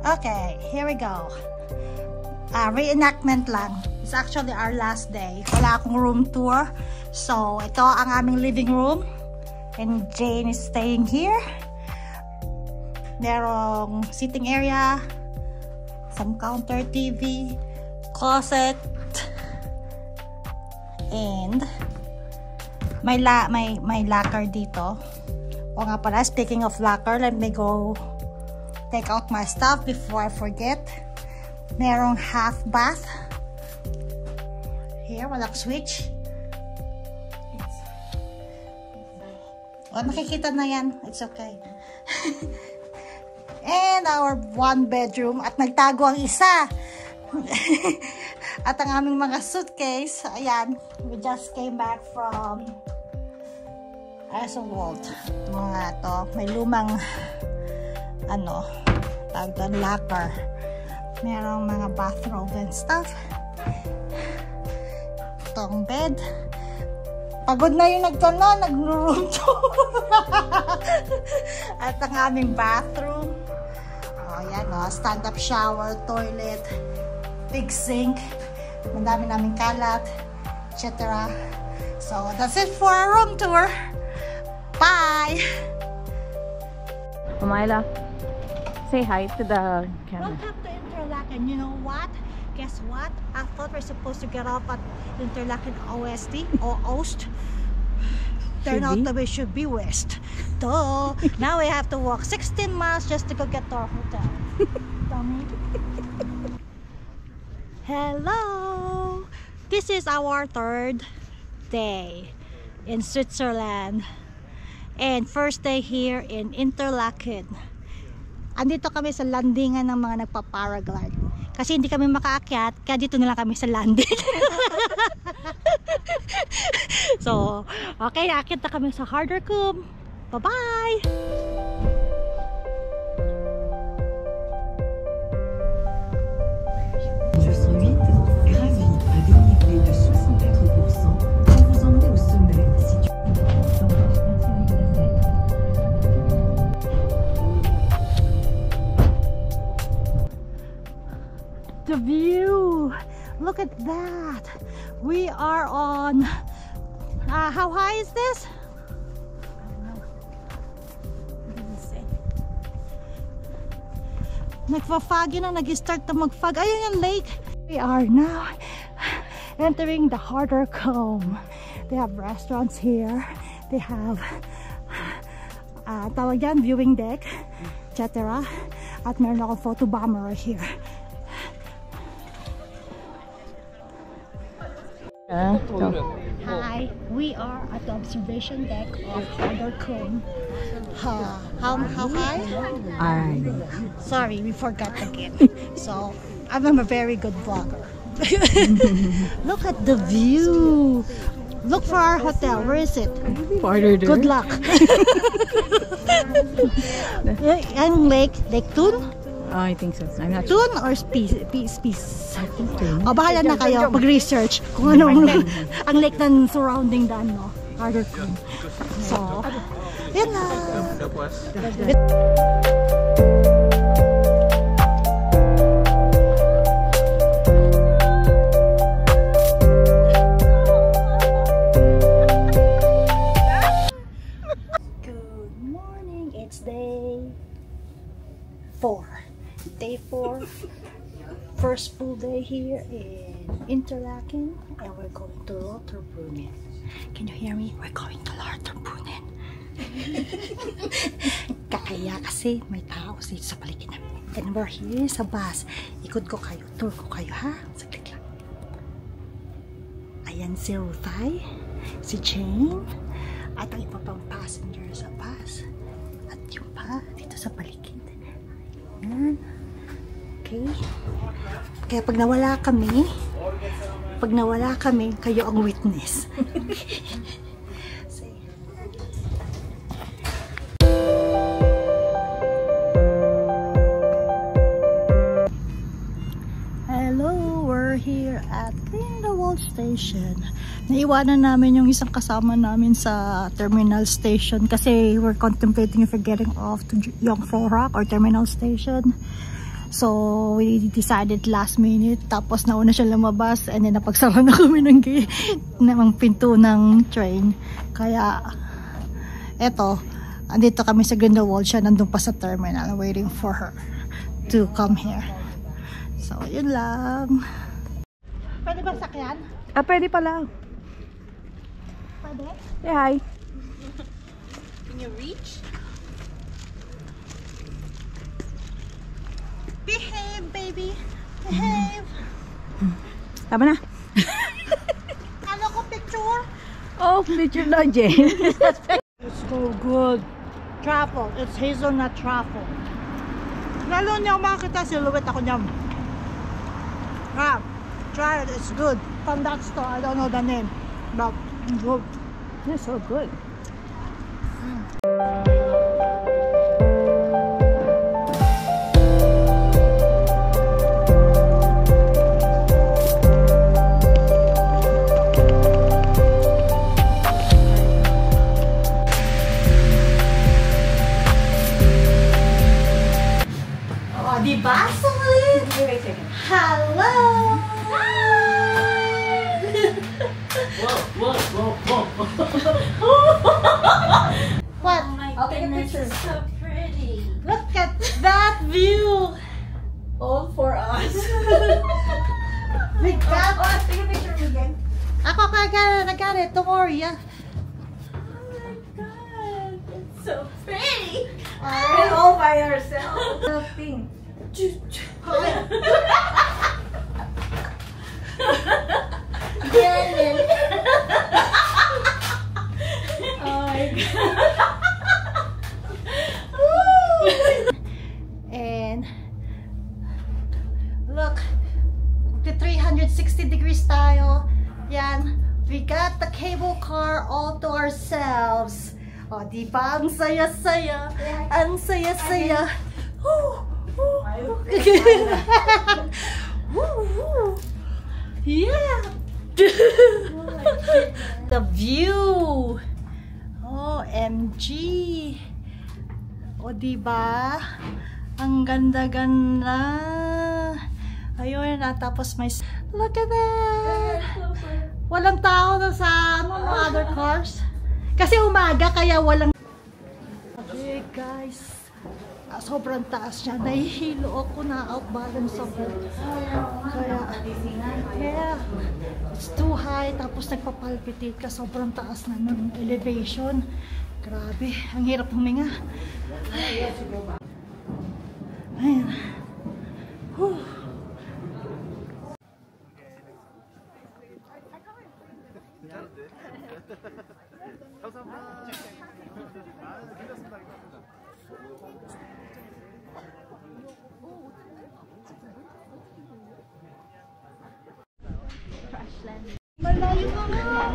Okay, here we go. Reenactment lang. It's actually our last day. Wala akong room tour. So, ito ang aming living room. And Jane is staying here. Merong sitting area, some counter TV, closet, and may locker dito. O nga pala, speaking of locker, let me go take out my stuff before I forget. Merong half bath. Here, walang switch. Nakikita na yan. It's okay. And our one bedroom. At nagtago ang isa. At ang aming mga suitcase. Ayan. We just came back from Isolwold. Mga to. May lumang tawag doon, locker. Merong mga bathrobe and stuff. Itong bed. Pagod na yung nag-room tour. At ang aming bathroom. Ayan stand-up shower, toilet, big sink. Madami naming kalat, etc. So, that's it for our room tour. Bye! Myla, say hi to the camera. Welcome to Interlaken. You know what? Guess what? I thought we're supposed to get off at Interlaken OST or Oost. Turned out that we should be West. Duh! Now we have to walk 16 miles just to go get to our hotel. Dummy. Hello! This is our third day in Switzerland. And first day here in Interlaken. Andito kami sa landingan ng mga nagpa-paraglide. Kasi hindi kami makaakyat, kaya dito na lang kami sa landing. So, okay, aakyat na kami sa Harderkum. Bye-bye! The view, look at that. We are on how high is this? Nagfa-fog yun na, nag-start na mag-fog. Ayun yung lake. We are now entering the Harderkum. They have restaurants here. They have tawag yan, viewing deck, etc. At meron akong photo bomber right here. Hi, we are at the observation deck of Harderkum. How high? Sorry, we forgot again. So, I'm a very good vlogger. Look at the view. Look for our hotel. Where is it? Good luck. Ang Lake Thun? Oh, I think so. I'm not sure. Thun or Spies? I think Thun. O, bahala na kayo pag-research kung anong ang lake na surrounding the Harderkum. So, yun na. Good morning. It's day 4. Day 4, first full day here in Interlaken, and we're going to Lauterbrunnen. Can you hear me? We're going to Lauterbrunnen. Kakaya kasi may tao dito sa paligid namin. And we're here sa bus. Ikot ko kayo, tour ko kayo ha. Saglit lang. Ayan si Rufai, si Jane, at ang iba pang passenger sa bus. At yung pa dito sa paligid. Ayan. Okay. Kaya pag nawala kami, kayo ang witness. Hello, we're here at Grindelwald Station. Naiwanan namin yung isang kasama namin sa terminal station kasi we're contemplating if we're getting off to Jungfrau Rock or terminal station. So, we decided last minute. Tapos, nauna siya lumabas. And then, napagsara na kami ng pinto ng train. Kaya, eto, andito kami sa Grindelwald. Siya nandun pa sa terminal waiting for her to come here. So, yun lang. Pwede ba sakyan? Pwede pala. Pwede? Say hi. Can you reach? Behave, baby. Behave. Tama na. Ano ko picture? Oh, picture na, Jen. It's so good. Truffle. It's hazelnut truffle. Lalo niya makakita silhouette ako niyan. Try it. It's good. From that store. I don't know the name. But it's good. It's so good. Diba? Solid? Hello! What? Oh my goodness, it's so pretty. Look at that view! All for us. We got... Take a picture of me again. Ako I got it. Don't worry. Yeah. Oh my god, it's so pretty. Alright. All by ourselves. The thing. Oh my god. And look, the 360 degree style. Yan, we got the cable car all to ourselves. Oh, diba? Ang saya-saya. Ang saya-saya. Yeah. The view. OMG. O diba? Ang ganda-ganda. Ayun na, tapos may... Look at that! Walang tao na sa no other cars. Kasi umaga, kaya walang... Okay guys, sobrang taas niya. Nahihilo ako na outbalance ako. Kaya, yeah, it's too high. Tapos nagpapalpitate ka. Sobrang taas na ng elevation. Grabe, ang hirap huminga. Ayan. Whew. Malayo ka nga.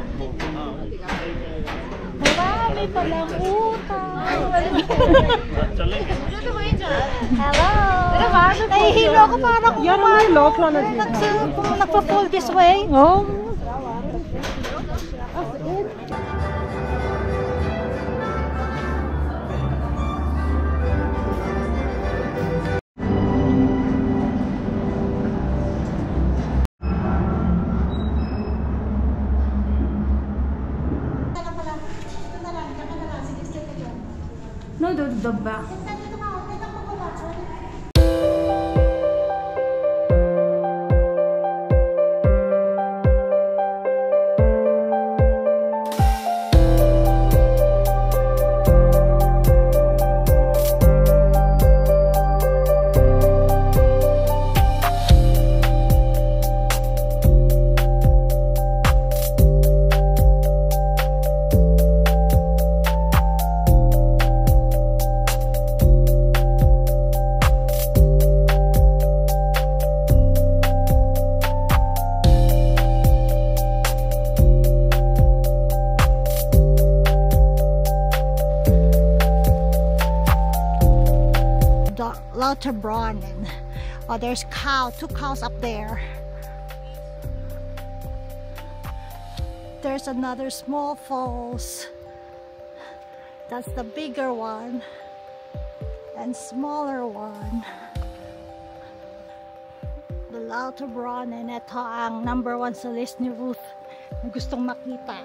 Marami palang utang. Hello. Nahihilo ako para kumain. Nagpa-fall this way. Oh. No, the back. Lauterbrunnen. Oh, there's two cows up there. There's another small falls. That's the bigger one and smaller one. Lauterbronn, and ito ang #1 sa list ni Ruth na gustong makita.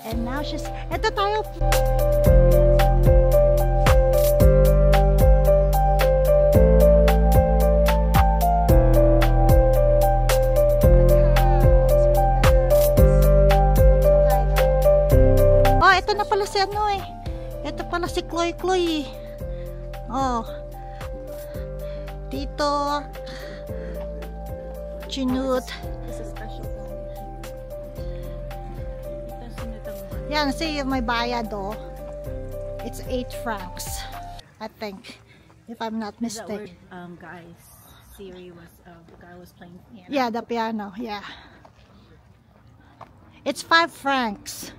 And now eto tayo. Oh, ito na pala si ano eh. Ito pala si Chloe Chloe. Oh. Tito Chinut. It's a special one. Yan, see may bayad oh. It's 8 francs. I think. If I'm not Is that where mistaken. guys Siri was the guy was playing piano? Yeah, the piano, yeah. It's 5 francs.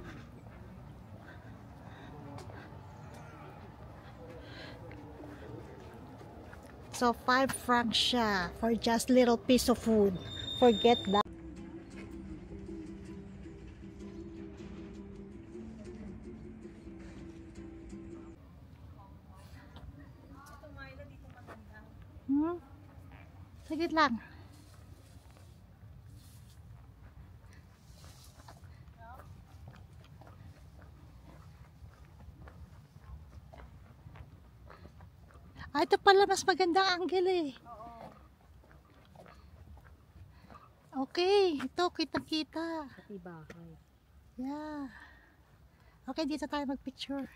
So 5 francs siya for just little piece of food. Forget that. Saglit lang. Ah, ito pala mas magandang angle eh. Okay, ito kitang-kita. Pati bahay. Yeah. Okay, dito tayo mag-picture.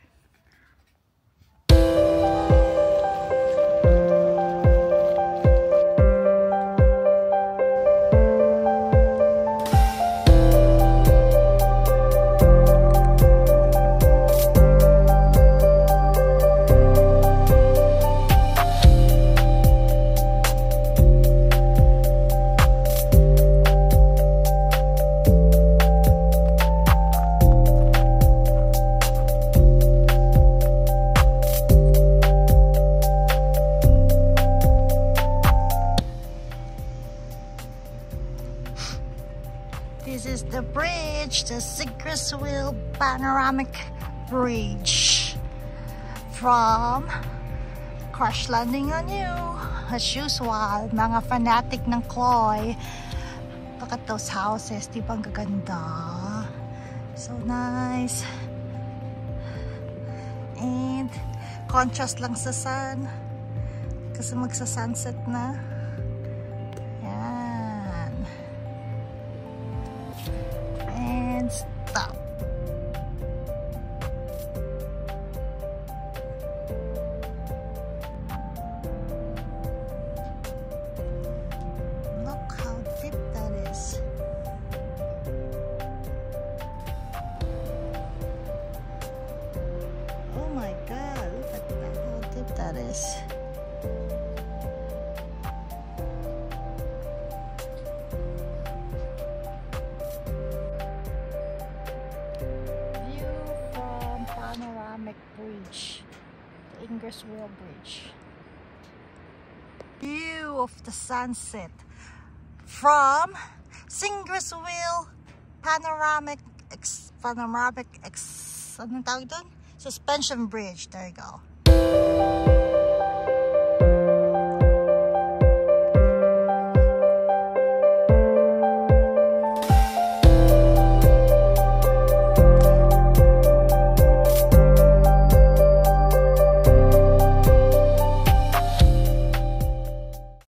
This is the bridge, the Sigriswil Panoramic Bridge. From Crash Landing on You. As usual, mga fanatic ng Chloe. Look at those houses, di ba ang gaganda? So nice. And contrast lang sa sun. Kasi magsa-sunset na. Stop. Look how deep that is. Oh my God, look at that, how deep that is. Bridge, the Ingerswil Bridge. View of the sunset from Singerswil Panoramic anong tawag doon? Suspension Bridge. There you go.